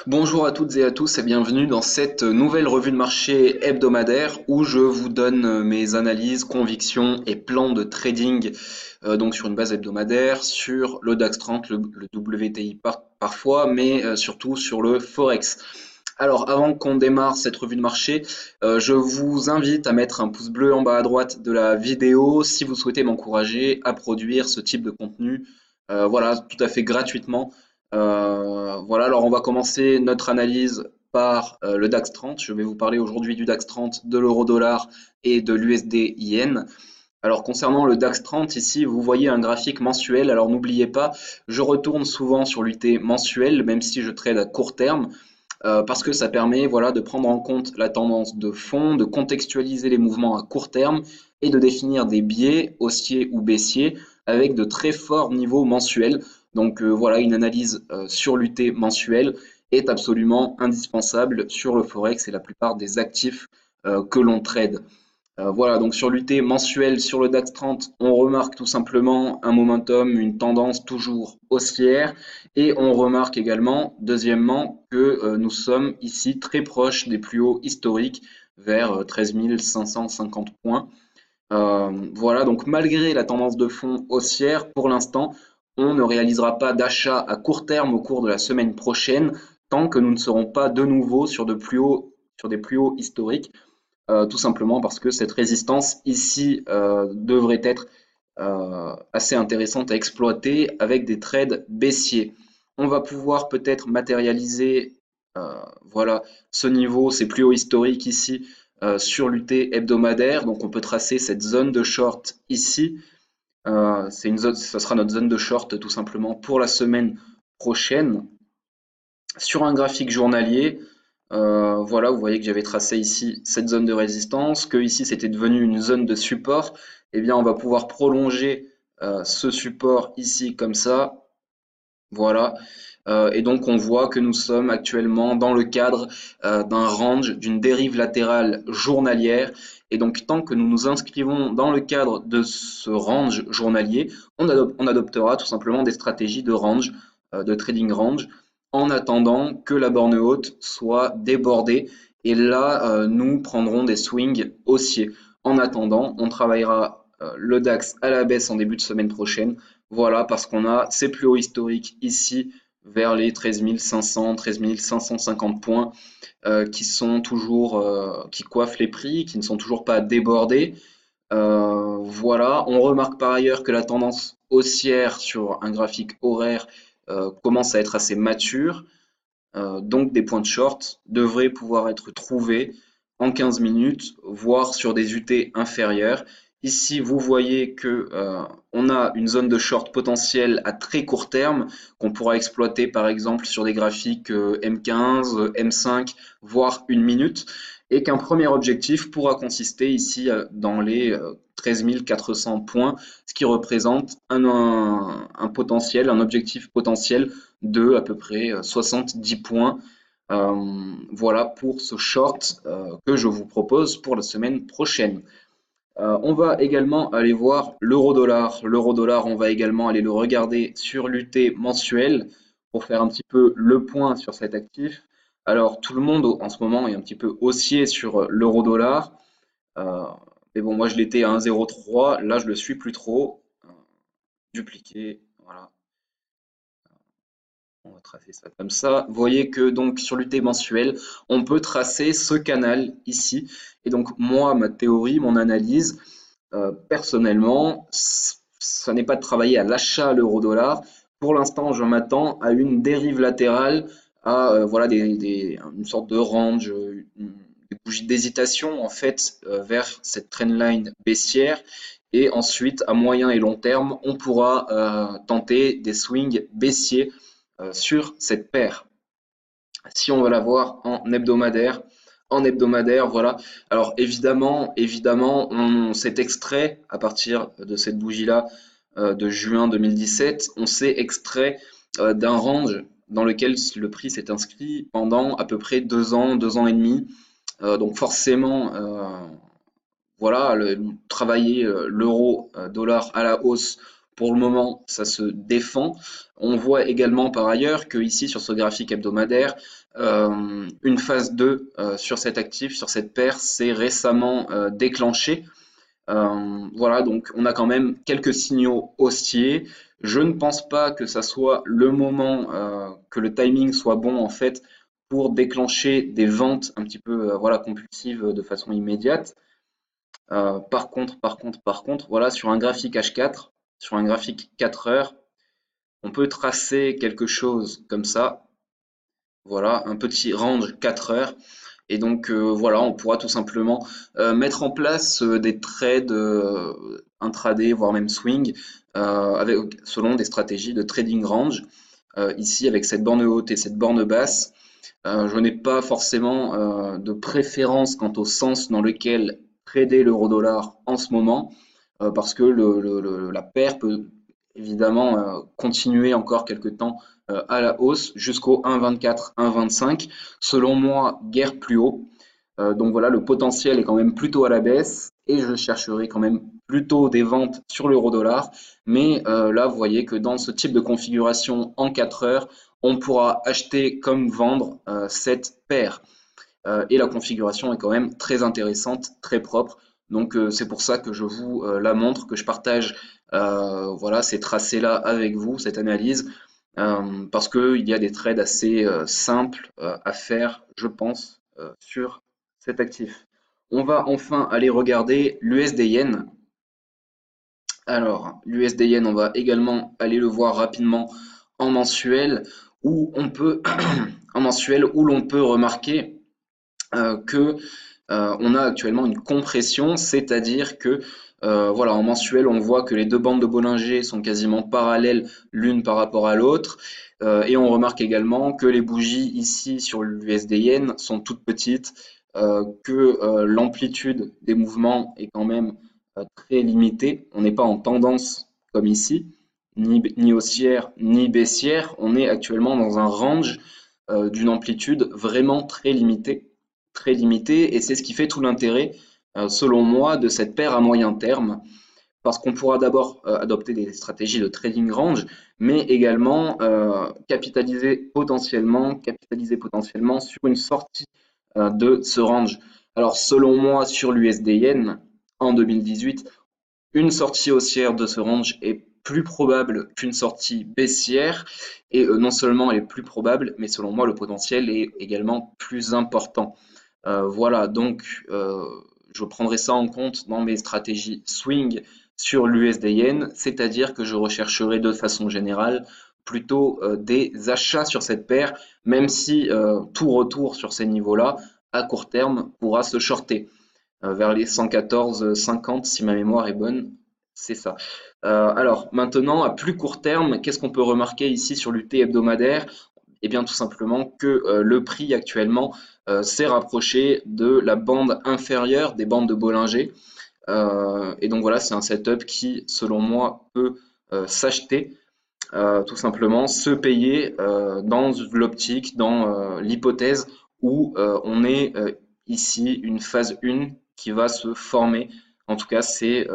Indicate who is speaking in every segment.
Speaker 1: Bonjour à toutes et à tous et bienvenue dans cette nouvelle revue de marché hebdomadaire où je vous donne mes analyses, convictions et plans de trading donc sur une base hebdomadaire sur le DAX 30, le WTI parfois, mais surtout sur le Forex. Alors avant qu'on démarre cette revue de marché, je vous invite à mettre un pouce bleu en bas à droite de la vidéo si vous souhaitez m'encourager à produire ce type de contenu, voilà, tout à fait gratuitement. Voilà, alors on va commencer notre analyse par le DAX 30. Je vais vous parler aujourd'hui du DAX 30, de l'euro-dollar et de l'USD-IN. Alors concernant le DAX 30, ici vous voyez un graphique mensuel. Alors n'oubliez pas, je retourne souvent sur l'UT mensuel, même si je trade à court terme, parce que ça permet voilà, de prendre en compte la tendance de fond, de contextualiser les mouvements à court terme et de définir des biais haussiers ou baissiers avec de très forts niveaux mensuels. Donc voilà, une analyse sur l'UT mensuel est absolument indispensable sur le Forex et la plupart des actifs que l'on trade. Voilà, donc sur l'UT mensuel, sur le DAX 30, on remarque tout simplement un momentum, une tendance toujours haussière. Et on remarque également, deuxièmement, que nous sommes ici très proches des plus hauts historiques, vers 13 550 points. Voilà, donc malgré la tendance de fond haussière, pour l'instant, on ne réalisera pas d'achat à court terme au cours de la semaine prochaine, tant que nous ne serons pas de nouveau sur des plus hauts historiques. Tout simplement parce que cette résistance ici devrait être assez intéressante à exploiter avec des trades baissiers. On va pouvoir peut-être matérialiser voilà, ce niveau, ces plus hauts historiques ici sur l'UT hebdomadaire. Donc on peut tracer cette zone de short ici. C'est une zone, ça sera notre zone de short tout simplement pour la semaine prochaine. Sur un graphique journalier, voilà, vous voyez que j'avais tracé ici cette zone de résistance, que ici c'était devenu une zone de support. Eh bien, on va pouvoir prolonger ce support ici comme ça. Voilà. Et donc on voit que nous sommes actuellement dans le cadre d'un range, d'une dérive latérale journalière. Et donc tant que nous nous inscrivons dans le cadre de ce range journalier, on adoptera tout simplement des stratégies de range, de trading range, en attendant que la borne haute soit débordée. Et là, nous prendrons des swings haussiers. En attendant, on travaillera le DAX à la baisse en début de semaine prochaine. Voilà, parce qu'on a ces plus hauts historiques ici vers les 13 500, 13 550 points qui sont toujours, qui coiffent les prix, qui ne sont toujours pas débordés. Voilà, on remarque par ailleurs que la tendance haussière sur un graphique horaire commence à être assez mature. Donc des points de short devraient pouvoir être trouvés en 15 minutes, voire sur des UT inférieures. Ici, vous voyez que on a une zone de short potentielle à très court terme qu'on pourra exploiter par exemple sur des graphiques M15, M5, voire une minute, et qu'un premier objectif pourra consister ici dans les 13 400 points, ce qui représente un potentiel, un objectif potentiel de à peu près 70 points. Voilà pour ce short que je vous propose pour la semaine prochaine. On va également aller voir l'euro-dollar. L'euro-dollar, on va également aller le regarder sur l'UT mensuel pour faire un petit peu le point sur cet actif. Alors, tout le monde en ce moment est un petit peu haussier sur l'euro-dollar. Euh, mais bon, moi je l'étais à 1,03. Là, je le suis plus trop. Dupliquer, voilà. On va tracer ça comme ça. Vous voyez que donc sur l'UT mensuel, on peut tracer ce canal ici. Et donc moi, ma théorie, mon analyse, personnellement, ça n'est pas de travailler à l'achat à l'euro-dollar. Pour l'instant, je m'attends à une dérive latérale, à voilà une sorte de range, des bougies d'hésitation en fait vers cette trendline baissière. Et ensuite, à moyen et long terme, on pourra tenter des swings baissiers sur cette paire. Si on va la voir en hebdomadaire, voilà. Alors évidemment, on s'est extrait à partir de cette bougie-là de juin 2017, on s'est extrait d'un range dans lequel le prix s'est inscrit pendant à peu près 2 ans et demi. Donc forcément, voilà, travailler l'euro dollar à la hausse pour le moment, ça se défend. On voit également par ailleurs que ici, sur ce graphique hebdomadaire, une phase 2 sur cet actif, sur cette paire, s'est récemment déclenchée. Voilà, donc on a quand même quelques signaux haussiers. Je ne pense pas que ça soit le moment, que le timing soit bon en fait pour déclencher des ventes un petit peu voilà, compulsives de façon immédiate. Par contre, voilà, sur un graphique H4, sur un graphique 4 heures, on peut tracer quelque chose comme ça. Voilà, un petit range 4 heures. Et donc voilà, on pourra tout simplement mettre en place des trades intraday, voire même swing, selon des stratégies de trading range. Ici, avec cette borne haute et cette borne basse, je n'ai pas forcément de préférence quant au sens dans lequel trader l'euro-dollar en ce moment, parce que la paire peut évidemment continuer encore quelques temps à la hausse jusqu'au 1,24, 1,25. Selon moi, guère plus haut. Donc voilà, le potentiel est quand même plutôt à la baisse et je chercherai quand même plutôt des ventes sur l'euro-dollar. Mais là, vous voyez que dans ce type de configuration en 4 heures, on pourra acheter comme vendre cette paire. Et la configuration est quand même très intéressante, très propre. Donc c'est pour ça que je vous la montre, que je partage voilà, ces tracés-là avec vous, cette analyse, parce qu'il y a des trades assez simples à faire, je pense, sur cet actif. On va enfin aller regarder l'USD Yen. Alors, l'USD Yen, on va également aller le voir rapidement en mensuel, où on peut, en mensuel, où l'on peut remarquer que on a actuellement une compression, c'est-à-dire que voilà, en mensuel, on voit que les deux bandes de Bollinger sont quasiment parallèles l'une par rapport à l'autre, et on remarque également que les bougies ici sur l'USD Yen sont toutes petites, que l'amplitude des mouvements est quand même très limitée. On n'est pas en tendance comme ici, ni haussière ni baissière. On est actuellement dans un range d'une amplitude vraiment très limité, et c'est ce qui fait tout l'intérêt, selon moi, de cette paire à moyen terme, parce qu'on pourra d'abord adopter des stratégies de trading range, mais également capitaliser potentiellement sur une sortie de ce range. Alors, selon moi, sur l'USD Yen, en 2018, une sortie haussière de ce range est plus probable qu'une sortie baissière, et non seulement elle est plus probable, mais selon moi le potentiel est également plus important. Voilà, donc je prendrai ça en compte dans mes stratégies swing sur l'USD Yen, c'est-à-dire que je rechercherai de façon générale plutôt des achats sur cette paire, même si tout retour sur ces niveaux-là, à court terme, pourra se shorter vers les 114,50 si ma mémoire est bonne, c'est ça. Alors maintenant, à plus court terme, qu'est-ce qu'on peut remarquer ici sur l'UT hebdomadaire? Eh bien tout simplement que le prix actuellement s'est rapproché de la bande inférieure des bandes de Bollinger. Et donc voilà, c'est un setup qui, selon moi, peut s'acheter, tout simplement, se payer dans l'optique, dans l'hypothèse où on est ici une phase 1 qui va se former. En tout cas, c'est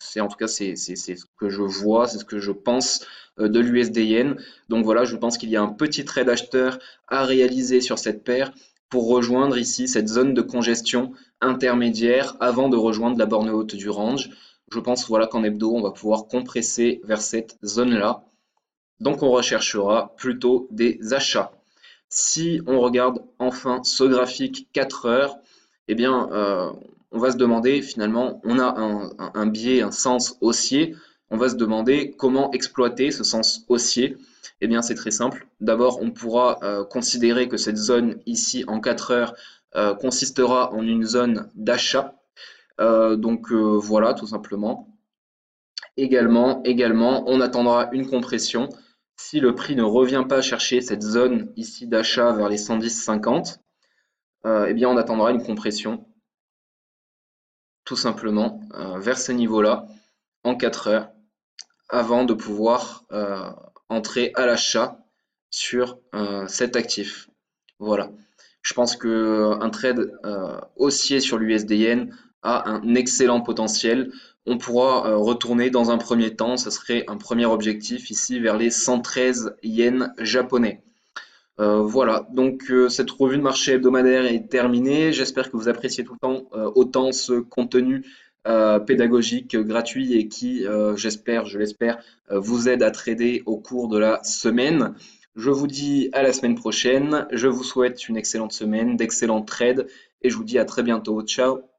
Speaker 1: ce que je vois, c'est ce que je pense de l'USD Yen. Donc voilà, je pense qu'il y a un petit trade acheteur à réaliser sur cette paire pour rejoindre ici cette zone de congestion intermédiaire avant de rejoindre la borne haute du range. Je pense voilà qu'en hebdo, on va pouvoir compresser vers cette zone-là. Donc on recherchera plutôt des achats. Si on regarde enfin ce graphique 4 heures, eh bien, on va se demander finalement, on a un biais, un sens haussier. On va se demander comment exploiter ce sens haussier. Eh bien, c'est très simple. D'abord, on pourra considérer que cette zone ici en 4 heures consistera en une zone d'achat. Donc voilà, tout simplement. Également, on attendra une compression. Si le prix ne revient pas chercher cette zone ici d'achat vers les 110,50, eh bien on attendra une compression tout simplement vers ces niveaux-là en 4 heures avant de pouvoir entrer à l'achat sur cet actif. Voilà. Je pense que un trade haussier sur l'USD Yen a un excellent potentiel. On pourra retourner dans un premier temps, ça serait un premier objectif ici vers les 113 yens japonais. Voilà, donc cette revue de marché hebdomadaire est terminée. J'espère que vous appréciez tout le temps autant ce contenu pédagogique gratuit et qui, je l'espère, vous aide à trader au cours de la semaine. Je vous dis à la semaine prochaine. Je vous souhaite une excellente semaine, d'excellents trades et je vous dis à très bientôt. Ciao!